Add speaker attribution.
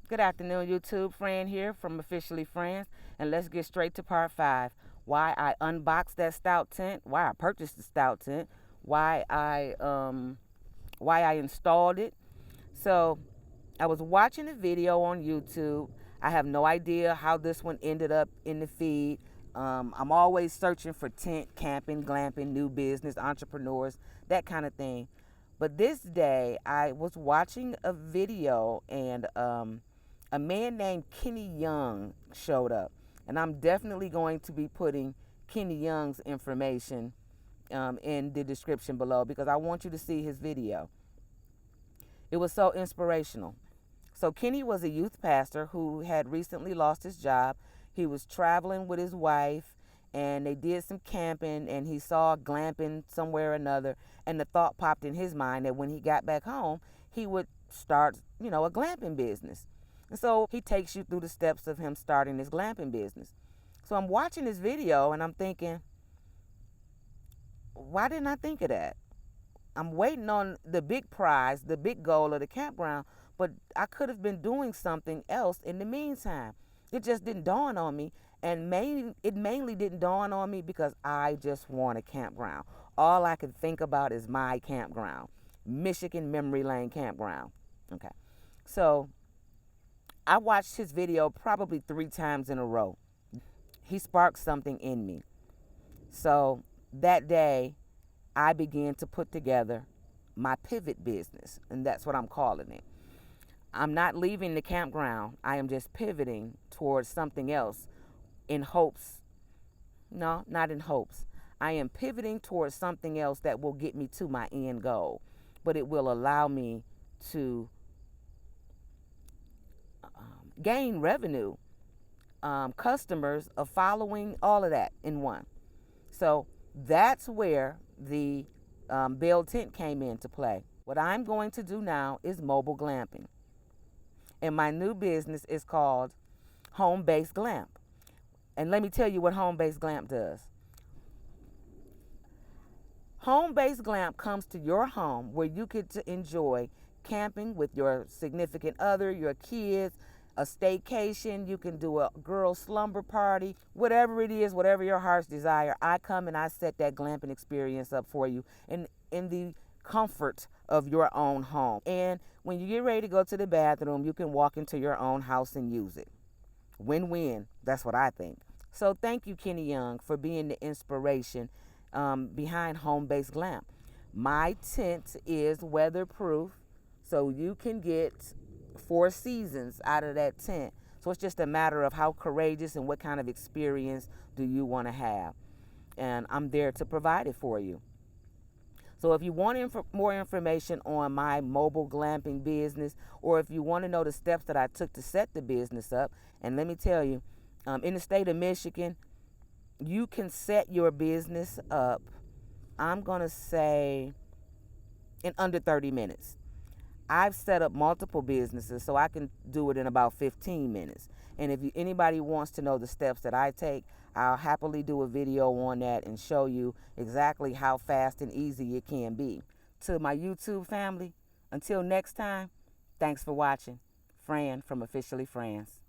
Speaker 1: Good afternoon, YouTube. Fran here from Officially Friends, and let's get straight to part 5. Why I unboxed that stout tent, why I purchased the stout tent, why I installed it. So I was watching a video on YouTube. I have no idea how this one ended up in the feed. I'm always searching for tent, camping, glamping, new business, entrepreneurs, that kind of thing. But this day, I was watching a video, and a man named Kenny Young showed up. And I'm definitely going to be putting Kenny Young's information in the description below because I want you to see his video. It was so inspirational. So Kenny was a youth pastor who had recently lost his job. He was traveling with his wife, and they did some camping, and he saw glamping somewhere or another, and the thought popped in his mind that when he got back home, he would start, a glamping business. And so he takes you through the steps of him starting his glamping business. So I'm watching this video, and I'm thinking, why didn't I think of that? I'm waiting on the big prize, the big goal of the campground, but I could have been doing something else in the meantime. It just didn't dawn on me, and it mainly didn't dawn on me because I just want a campground. All I could think about is my campground, Michigan Memory Lane Campground. Okay, so I watched his video probably 3 times in a row. He sparked something in me. So that day, I began to put together my pivot business, and that's what I'm calling it. I'm not leaving the campground. I am just pivoting towards something else in hopes. No, not in hopes. I am pivoting towards something else that will get me to my end goal, but it will allow me to gain revenue, customers, a following, all of that in one. So that's where the Bell tent came into play. What I'm going to do now is mobile glamping. And my new business is called Home-Based Glamp. And let me tell you what Home-Based Glamp does. Home-Based Glamp comes to your home where you get to enjoy camping with your significant other, your kids, a staycation. You can do a girl slumber party, whatever it is, whatever your heart's desire. I come and I set that glamping experience up for you in the comfort of your own home. And when you get ready to go to the bathroom, you can walk into your own house and use it. Win-win. That's what I think. So thank you, Kenny Young, for being the inspiration behind Home-Based Glamp. My tent is weatherproof, so you can get 4 seasons out of that tent. So it's just a matter of how courageous and what kind of experience do you want to have. And I'm there to provide it for you. So if you want more information on my mobile glamping business, or if you want to know the steps that I took to set the business up, and let me tell you, in the state of Michigan, you can set your business up, I'm going to say, in under 30 minutes. I've set up multiple businesses, so I can do it in about 15 minutes. And if anybody wants to know the steps that I take, I'll happily do a video on that and show you exactly how fast and easy it can be. To my YouTube family, until next time, thanks for watching. Fran from Officially Friends.